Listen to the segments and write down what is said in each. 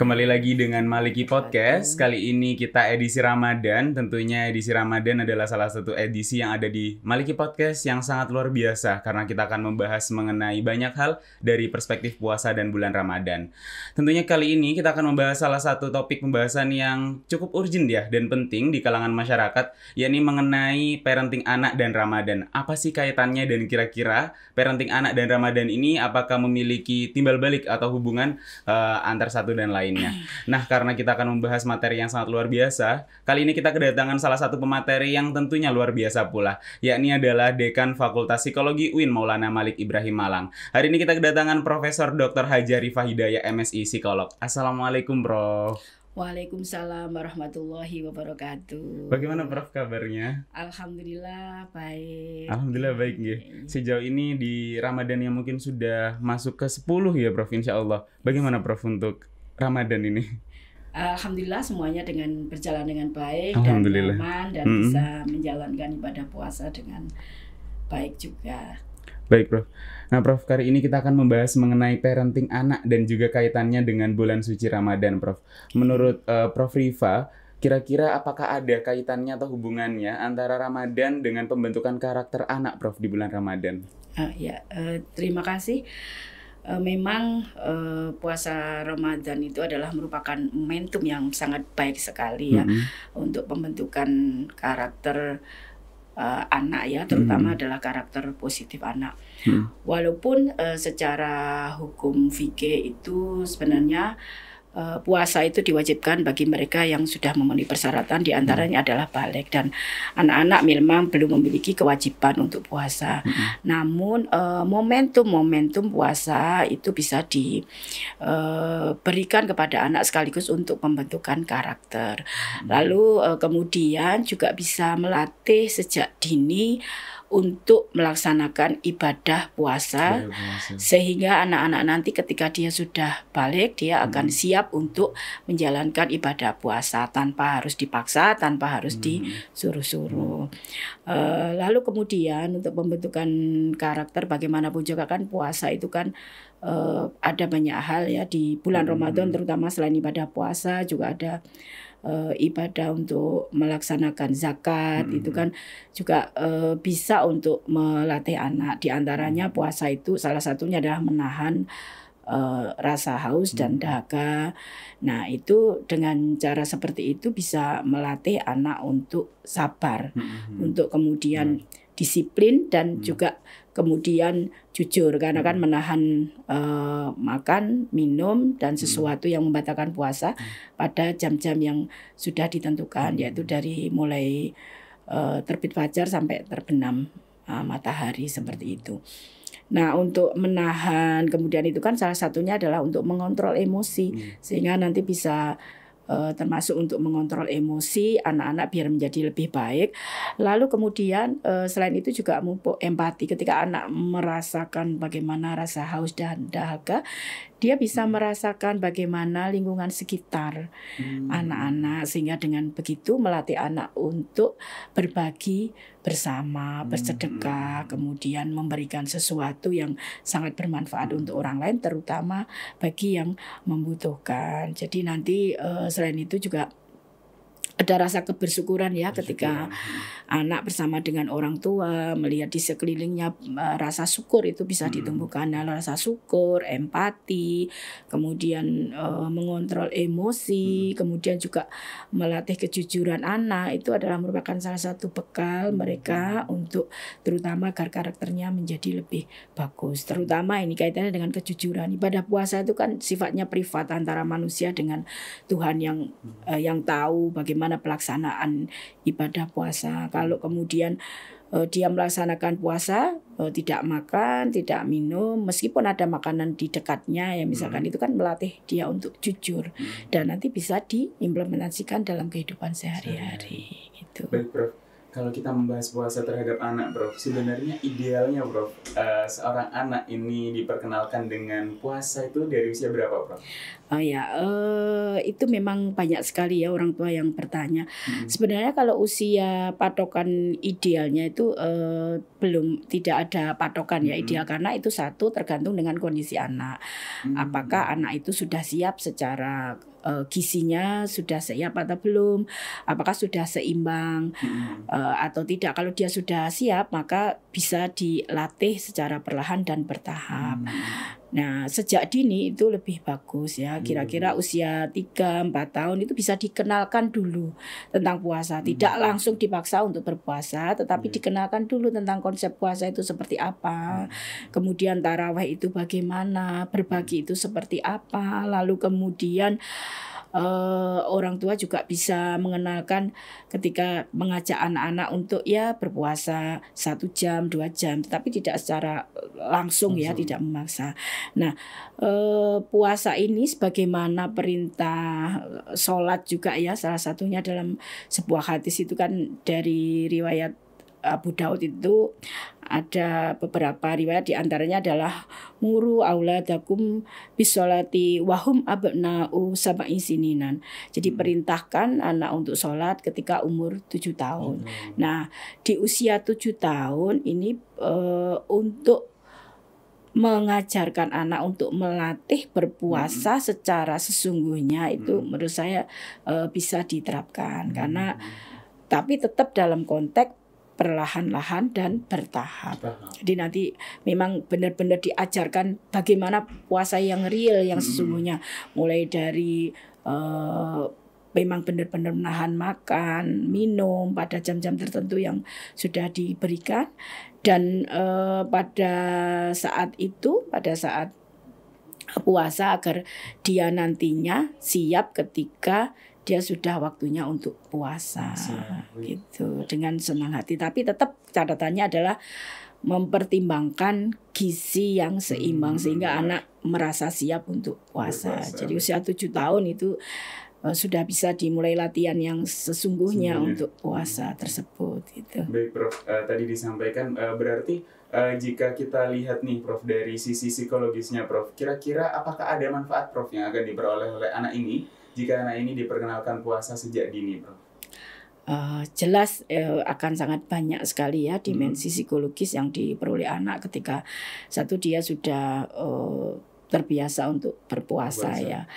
Kembali lagi dengan Maliki Podcast. Kali ini kita edisi Ramadan. Tentunya edisi Ramadan adalah salah satu edisi yang ada di Maliki Podcast yang sangat luar biasa karena kita akan membahas mengenai banyak hal dari perspektif puasa dan bulan Ramadan. Tentunya kali ini kita akan membahas salah satu topik pembahasan yang cukup urgent ya dan penting di kalangan masyarakat, yakni mengenai parenting anak dan Ramadan. Apa sih kaitannya dan kira-kira parenting anak dan Ramadan ini apakah memiliki timbal balik atau hubungan antar satu dan lainnya. Nah, karena kita akan membahas materi yang sangat luar biasa, kali ini kita kedatangan salah satu pemateri yang tentunya luar biasa pula, yakni adalah Dekan Fakultas Psikologi UIN Maulana Malik Ibrahim Malang. Hari ini kita kedatangan Profesor Dr. Haja Rifah Hidayah MSI Psikolog. Assalamualaikum, Prof. Waalaikumsalam warahmatullahi wabarakatuh. Bagaimana Prof kabarnya? Alhamdulillah baik. Alhamdulillah baik ya. Sejauh ini di Ramadan yang mungkin sudah masuk ke 10 ya Prof, insya Allah. Bagaimana Prof untuk Ramadan ini? Alhamdulillah semuanya berjalan dengan baik dan aman dan bisa menjalankan ibadah puasa dengan baik juga. Baik Prof. Nah Prof, kali ini kita akan membahas mengenai parenting anak dan juga kaitannya dengan bulan suci Ramadan Prof. Menurut Prof Rifa, kira-kira apakah ada kaitannya atau hubungannya antara Ramadan dengan pembentukan karakter anak Prof di bulan Ramadan? Terima kasih. Memang puasa Ramadan itu adalah merupakan momentum yang sangat baik sekali ya untuk pembentukan karakter anak ya, terutama adalah karakter positif anak. Walaupun secara hukum fikih itu sebenarnya puasa itu diwajibkan bagi mereka yang sudah memenuhi persyaratan, diantaranya adalah balik, dan anak-anak memang belum memiliki kewajiban untuk puasa. Namun momentum puasa itu bisa diberikan kepada anak sekaligus untuk pembentukan karakter. Lalu kemudian juga bisa melatih sejak dini untuk melaksanakan ibadah puasa, sehingga anak-anak nanti ketika dia sudah balik, dia akan siap untuk menjalankan ibadah puasa tanpa harus dipaksa, tanpa harus disuruh-suruh. Lalu kemudian untuk pembentukan karakter, bagaimanapun juga kan puasa itu kan ada banyak hal ya di bulan Ramadan, terutama selain ibadah puasa juga ada ibadah untuk melaksanakan zakat, itu kan juga bisa untuk melatih anak. Di antaranya puasa itu salah satunya adalah menahan rasa haus dan dahaga. Nah itu dengan cara seperti itu bisa melatih anak untuk sabar, untuk kemudian disiplin dan juga kemudian jujur, karena kan menahan makan, minum dan sesuatu yang membatalkan puasa pada jam-jam yang sudah ditentukan, yaitu dari mulai terbit fajar sampai terbenam matahari, seperti itu. Nah untuk menahan kemudian itu kan salah satunya adalah untuk mengontrol emosi, sehingga nanti bisa termasuk untuk mengontrol emosi anak-anak biar menjadi lebih baik. Lalu kemudian selain itu juga memupuk empati. Ketika anak merasakan bagaimana rasa haus dan dahaga, dia bisa merasakan bagaimana lingkungan sekitar anak-anak, sehingga dengan begitu melatih anak untuk berbagi bersama, bersedekah, kemudian memberikan sesuatu yang sangat bermanfaat untuk orang lain, terutama bagi yang membutuhkan. Jadi nanti selain itu juga ada rasa kebersyukuran ya, ketika anak bersama dengan orang tua melihat di sekelilingnya, rasa syukur itu bisa ditumbuhkan. Rasa syukur, empati, kemudian mengontrol emosi, kemudian juga melatih kejujuran anak, itu adalah merupakan salah satu bekal mereka untuk terutama agar karakternya menjadi lebih bagus. Terutama ini kaitannya dengan kejujuran. Ibadah puasa itu kan sifatnya privat antara manusia dengan Tuhan yang tahu bagaimana pelaksanaan ibadah puasa. Kalau kemudian dia melaksanakan puasa, tidak makan, tidak minum, meskipun ada makanan di dekatnya ya misalkan, itu kan melatih dia untuk jujur dan nanti bisa diimplementasikan dalam kehidupan sehari-hari gitu. Baik Prof. Kalau kita membahas puasa terhadap anak, Prof, sebenarnya idealnya, Prof, seorang anak ini diperkenalkan dengan puasa itu dari usia berapa, Prof? Oh ya, itu memang banyak sekali ya orang tua yang bertanya. Sebenarnya kalau usia patokan idealnya itu tidak ada patokan ya ideal, karena itu satu tergantung dengan kondisi anak. Apakah anak itu sudah siap secara gizinya, sudah siap atau belum, apakah sudah seimbang atau tidak. Kalau dia sudah siap, maka bisa dilatih secara perlahan dan bertahap. Nah, sejak dini itu lebih bagus ya. Kira-kira usia 3-4 tahun itu bisa dikenalkan dulu tentang puasa. Tidak langsung dipaksa untuk berpuasa, tetapi dikenalkan dulu tentang konsep puasa itu seperti apa. Kemudian tarawih itu bagaimana, berbagi itu seperti apa. Lalu kemudian orang tua juga bisa mengenalkan ketika mengajak anak-anak untuk ya berpuasa 1 jam, 2 jam, tetapi tidak secara langsung ya, tidak memaksa. Nah, puasa ini sebagaimana perintah sholat juga ya, salah satunya dalam sebuah hadis itu kan dari riwayat Abu Daud itu ada beberapa riwayat, diantaranya adalah muru auladakum bisolati wahum abna'u sab'i sininan. Jadi perintahkan anak untuk sholat ketika umur 7 tahun. Nah, di usia 7 tahun ini untuk mengajarkan anak untuk melatih berpuasa secara sesungguhnya itu menurut saya bisa diterapkan, karena tapi tetap dalam konteks perlahan-lahan dan bertahap. Jadi nanti memang benar-benar diajarkan bagaimana puasa yang real, yang sesungguhnya, mulai dari memang benar-benar menahan makan, minum pada jam-jam tertentu yang sudah diberikan, dan pada saat puasa agar dia nantinya siap ketika dia sudah waktunya untuk puasa gitu, dengan senang hati. Tapi tetap catatannya adalah mempertimbangkan gizi yang seimbang sehingga anak merasa siap untuk puasa. Jadi usia 7 tahun itu sudah bisa dimulai latihan yang sesungguhnya untuk puasa tersebut gitu. Baik, Prof, tadi disampaikan berarti jika kita lihat nih, Prof, dari sisi psikologisnya, Prof, kira-kira apakah ada manfaat, Prof, yang akan diperoleh oleh anak ini jika anak ini diperkenalkan puasa sejak dini, Prof? Jelas akan sangat banyak sekali ya dimensi psikologis yang diperoleh anak ketika satu dia sudah terbiasa untuk berpuasa ya.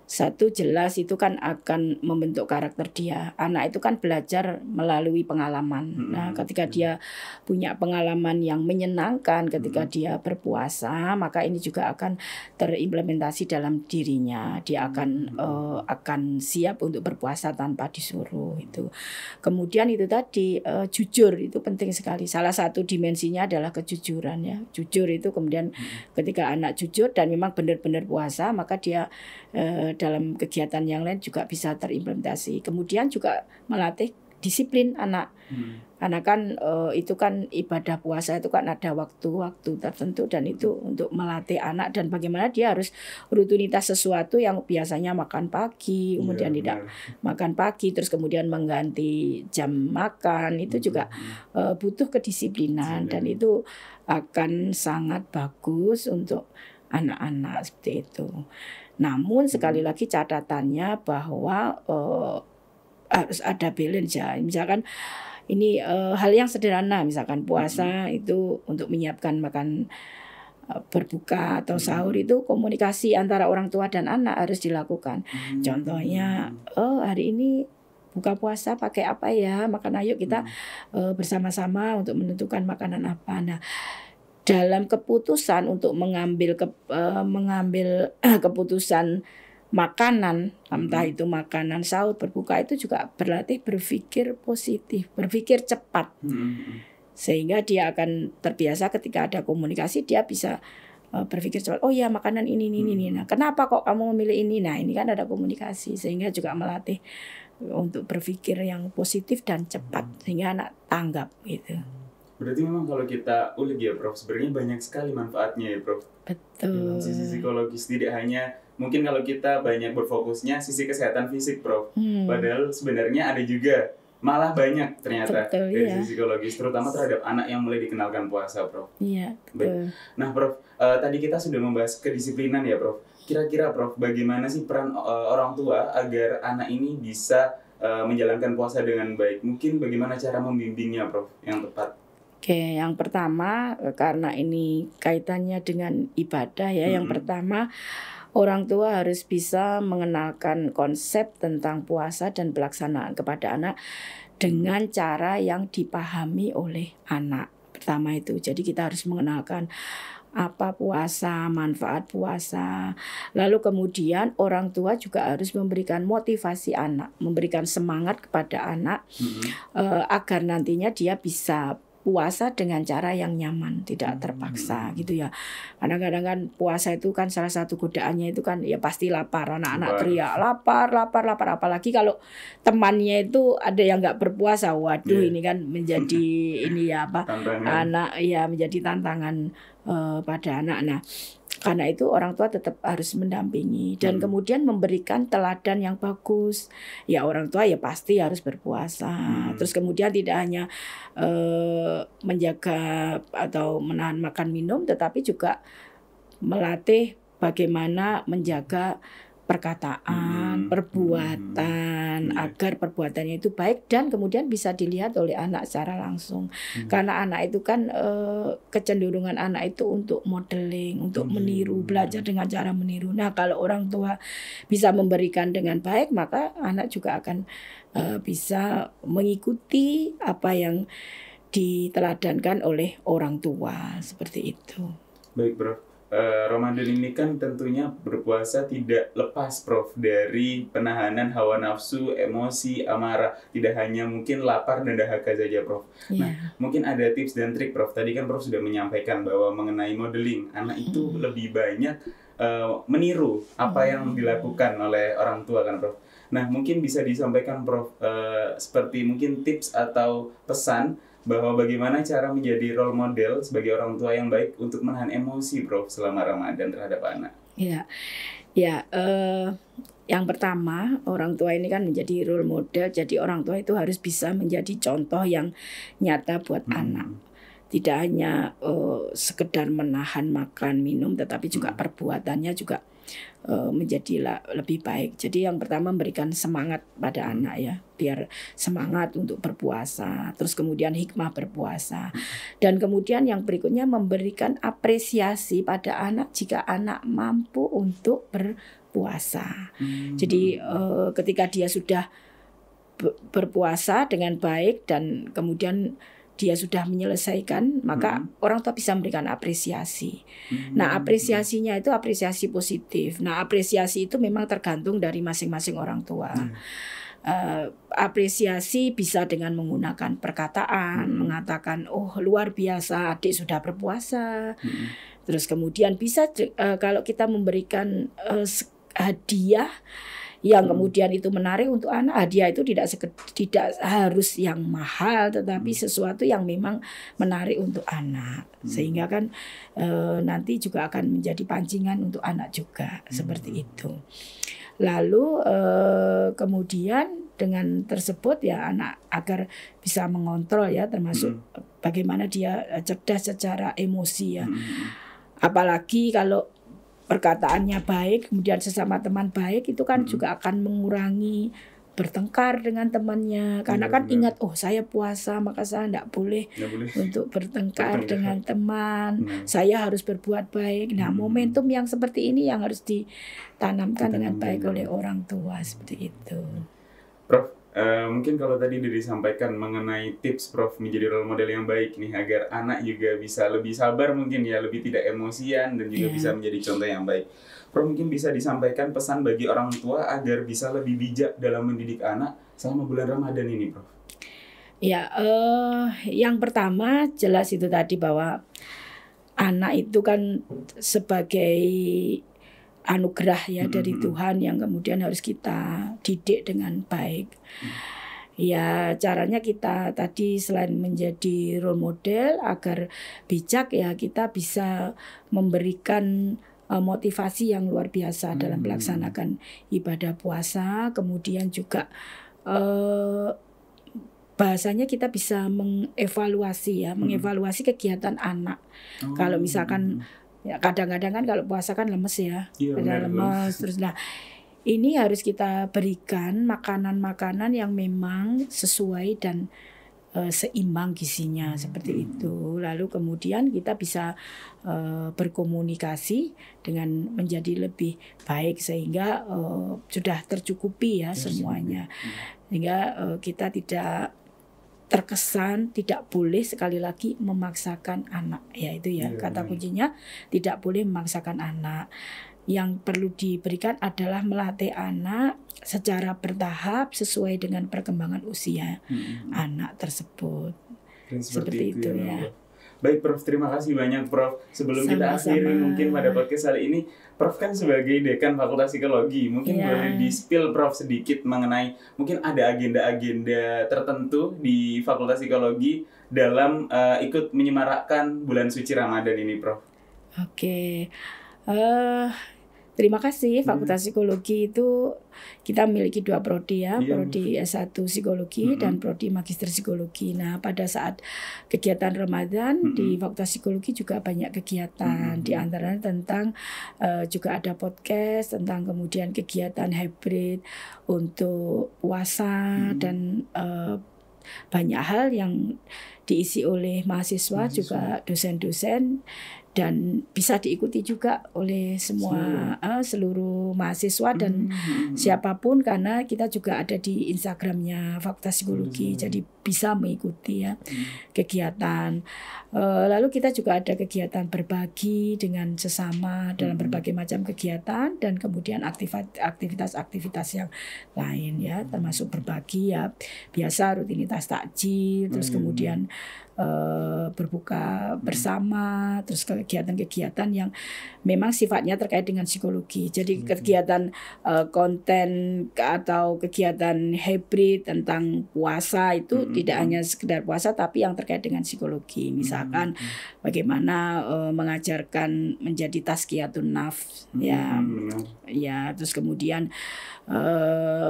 Satu jelas itu kan akan membentuk karakter dia. Anak itu kan belajar melalui pengalaman. Nah, ketika dia punya pengalaman yang menyenangkan ketika dia berpuasa, maka ini juga akan terimplementasi dalam dirinya. Dia akan siap untuk berpuasa tanpa disuruh itu. Kemudian itu tadi jujur itu penting sekali. Salah satu dimensinya adalah kejujuran ya. Jujur itu kemudian ketika anak jujur dan memang benar-benar puasa, maka dia dalam kegiatan yang lain juga bisa terimplementasi. Kemudian juga melatih disiplin anak. Karena kan itu kan ibadah puasa itu kan ada waktu-waktu tertentu, dan itu untuk melatih anak dan bagaimana dia harus rutinitas sesuatu yang biasanya makan pagi, kemudian tidak makan pagi, terus kemudian mengganti jam makan, itu juga butuh kedisiplinan, dan itu akan sangat bagus untuk anak-anak seperti itu. Namun sekali lagi catatannya bahwa harus ada balance ya. Misalkan ini hal yang sederhana, misalkan puasa itu untuk menyiapkan makan berbuka atau sahur, itu komunikasi antara orang tua dan anak harus dilakukan. Contohnya, hari ini buka puasa pakai apa ya? Makan, ayo kita bersama-sama untuk menentukan makanan apa. Nah, dalam keputusan untuk mengambil keputusan makanan, entah itu makanan sahur berbuka, itu juga berlatih berpikir positif, berpikir cepat, sehingga dia akan terbiasa ketika ada komunikasi dia bisa berpikir cepat. Oh ya, makanan ini. Nah, kenapa kok kamu memilih ini? Nah, ini kan ada komunikasi, sehingga juga melatih untuk berpikir yang positif dan cepat sehingga anak tanggap gitu. Berarti memang kalau kita ulik ya, Prof, sebenarnya banyak sekali manfaatnya ya, Prof. Betul. Sisi psikologis, tidak hanya mungkin kalau kita banyak berfokusnya sisi kesehatan fisik, Prof. Padahal sebenarnya ada juga malah banyak ternyata Betul, dari iya. sisi psikologis, terutama terhadap anak yang mulai dikenalkan puasa, Prof. Iya, Baik. betul. Nah, Prof, tadi kita sudah membahas kedisiplinan ya, Prof. Kira-kira, Prof, bagaimana sih peran orang tua agar anak ini bisa menjalankan puasa dengan baik? Mungkin bagaimana cara membimbingnya, Prof, yang tepat? Oke, yang pertama karena ini kaitannya dengan ibadah ya. Yang pertama, orang tua harus bisa mengenalkan konsep tentang puasa dan pelaksanaan kepada anak dengan cara yang dipahami oleh anak. Pertama itu. Jadi kita harus mengenalkan apa puasa, manfaat puasa. Lalu kemudian orang tua juga harus memberikan motivasi anak, memberikan semangat kepada anak agar nantinya dia bisa puasa dengan cara yang nyaman, tidak terpaksa gitu ya. Kadang-kadang kan puasa itu kan salah satu godaannya itu kan ya pasti lapar, anak-anak teriak lapar, apalagi kalau temannya itu ada yang nggak berpuasa, waduh ini kan menjadi ini ya apa anak ya menjadi tantangan pada anak. Nah, karena itu orang tua tetap harus mendampingi dan kemudian memberikan teladan yang bagus. Ya orang tua ya pasti harus berpuasa. Terus kemudian tidak hanya menjaga atau menahan makan minum, tetapi juga melatih bagaimana menjaga perkataan, perbuatan, agar perbuatannya itu baik dan kemudian bisa dilihat oleh anak secara langsung. Karena anak itu kan kecenderungan anak itu untuk modeling, untuk meniru, belajar dengan cara meniru. Nah, kalau orang tua bisa memberikan dengan baik, maka anak juga akan bisa mengikuti apa yang diteladankan oleh orang tua, seperti itu. Baik, Prof. Ramadan ini kan tentunya berpuasa tidak lepas, Prof, dari penahanan hawa nafsu, emosi, amarah. Tidak hanya mungkin lapar dan dahaga saja, Prof. Nah, mungkin ada tips dan trik, Prof. Tadi kan Prof sudah menyampaikan bahwa mengenai modeling, anak itu lebih banyak meniru apa yang dilakukan oleh orang tua kan, Prof. Nah, mungkin bisa disampaikan, Prof, seperti mungkin tips atau pesan bahwa bagaimana cara menjadi role model sebagai orang tua yang baik untuk menahan emosi, Prof, selama Ramadan terhadap anak. Ya, yang pertama orang tua ini kan menjadi role model. Jadi orang tua itu harus bisa menjadi contoh yang nyata buat anak. Tidak hanya sekedar menahan makan minum, tetapi juga perbuatannya juga menjadi lebih baik. Jadi yang pertama memberikan semangat pada anak ya, biar semangat untuk berpuasa. Terus kemudian hikmah berpuasa. Dan kemudian yang berikutnya memberikan apresiasi pada anak jika anak mampu untuk berpuasa. Jadi ketika dia sudah berpuasa dengan baik dan kemudian dia sudah menyelesaikan, maka orang tua bisa memberikan apresiasi. Nah, apresiasinya itu apresiasi positif. Nah, apresiasi itu memang tergantung dari masing-masing orang tua. Apresiasi bisa dengan menggunakan perkataan, mengatakan, oh luar biasa adik sudah berpuasa. Terus kemudian bisa kalau kita memberikan hadiah yang kemudian itu menarik untuk anak, hadiah itu tidak harus yang mahal, tetapi sesuatu yang memang menarik untuk anak, sehingga kan nanti juga akan menjadi pancingan untuk anak juga, seperti itu. Lalu kemudian dengan tersebut ya anak agar bisa mengontrol ya, termasuk bagaimana dia cerdas secara emosi ya, apalagi kalau perkataannya baik, kemudian sesama teman baik, itu kan juga akan mengurangi bertengkar dengan temannya. Karena kan ingat, oh saya puasa, maka saya tidak boleh untuk bertengkar dengan teman. Saya harus berbuat baik. Nah, momentum yang seperti ini yang harus ditanamkan dengan baik oleh orang tua, seperti itu. Prof, mungkin kalau tadi disampaikan mengenai tips Prof menjadi role model yang baik nih agar anak juga bisa lebih sabar mungkin ya, lebih tidak emosian dan juga bisa menjadi contoh yang baik. Prof, mungkin bisa disampaikan pesan bagi orang tua agar bisa lebih bijak dalam mendidik anak selama bulan Ramadan ini, Prof. Ya, yang pertama jelas itu tadi bahwa anak itu kan sebagai anugerah ya dari Tuhan yang kemudian harus kita didik dengan baik. Ya caranya kita tadi selain menjadi role model agar bijak ya kita bisa memberikan motivasi yang luar biasa dalam melaksanakan ibadah puasa, kemudian juga bahasanya kita bisa mengevaluasi mengevaluasi kegiatan anak. Kalau misalkan ya kadang-kadang kan kalau puasa kan lemes ya, lemes terus. Nah, ini harus kita berikan makanan-makanan yang memang sesuai dan seimbang gizinya seperti itu. Lalu kemudian kita bisa berkomunikasi dengan menjadi lebih baik sehingga sudah tercukupi ya semuanya. Sehingga kita tidak terkesan tidak boleh sekali lagi memaksakan anak. Ya itu ya kata kuncinya, tidak boleh memaksakan anak. Yang perlu diberikan adalah melatih anak secara bertahap sesuai dengan perkembangan usia anak tersebut. Seperti itu ya. Baik Prof, terima kasih banyak Prof. Sebelum kita akhiri mungkin pada podcast kali ini, Prof kan sebagai Dekan Fakultas Psikologi, mungkin boleh di-spill Prof sedikit mengenai mungkin ada agenda-agenda tertentu di Fakultas Psikologi dalam ikut menyemarakkan bulan suci Ramadan ini Prof. Oke. Terima kasih. Fakultas Psikologi itu kita memiliki 2 prodi ya, prodi S1 Psikologi dan prodi Magister Psikologi. Nah, pada saat kegiatan Ramadan di Fakultas Psikologi juga banyak kegiatan, di antaranya tentang juga ada podcast tentang kemudian kegiatan hybrid untuk puasa dan banyak hal yang diisi oleh mahasiswa juga dosen-dosen. Dan bisa diikuti juga oleh seluruh mahasiswa dan siapapun, karena kita juga ada di Instagramnya Fakultas Psikologi, jadi bisa mengikuti ya kegiatan. Lalu kita juga ada kegiatan berbagi dengan sesama dalam berbagai macam kegiatan, dan kemudian aktivitas-aktivitas yang lain ya, termasuk berbagi ya, biasa rutinitas takjil, terus kemudian berbuka bersama, terus kegiatan-kegiatan yang memang sifatnya terkait dengan psikologi. Jadi kegiatan konten atau kegiatan hybrid tentang puasa itu tidak hanya sekedar puasa, tapi yang terkait dengan psikologi. Misalkan bagaimana mengajarkan menjadi tazkiyatun nafs ya, terus kemudian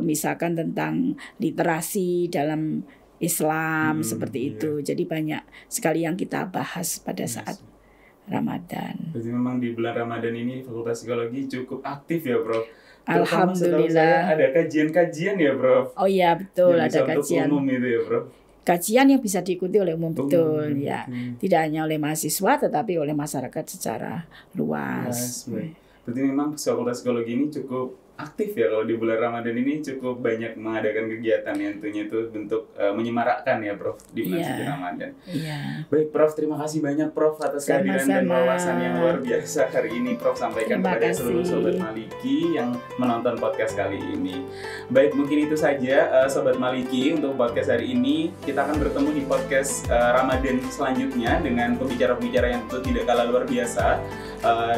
misalkan tentang literasi dalam Islam seperti itu. Jadi banyak sekali yang kita bahas pada saat Ramadan. Jadi memang di bulan Ramadan ini Fakultas Psikologi cukup aktif ya, Prof. Alhamdulillah. Ada kajian-kajian ya, Prof. Oh iya betul, yang ada kajian. Umum itu ya, Prof. Kajian yang bisa diikuti oleh umum betul ya. Tidak hanya oleh mahasiswa tetapi oleh masyarakat secara luas. Berarti memang Fakultas Psikologi ini cukup aktif ya kalau di bulan Ramadan ini, cukup banyak mengadakan kegiatan yang tentunya itu bentuk menyemarakkan ya Prof di bulan suci Ramadan. Baik Prof, terima kasih banyak Prof atas kehadiran dan wawasan yang luar biasa hari ini Prof sampaikan kepada seluruh Sobat Maliki yang menonton podcast kali ini. Baik, mungkin itu saja Sobat Maliki untuk podcast hari ini. Kita akan bertemu di podcast Ramadan selanjutnya dengan pembicara-pembicara yang tentu tidak kalah luar biasa.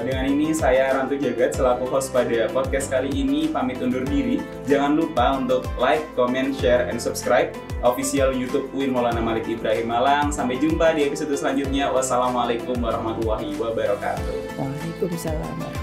Dengan ini saya Rantu Jagat selaku host pada podcast kali ini pamit undur diri. Jangan lupa untuk like, comment, share, and subscribe official YouTube UIN Maulana Malik Ibrahim Malang. Sampai jumpa di episode selanjutnya. Wassalamualaikum warahmatullahi wabarakatuh. Waalaikumsalam.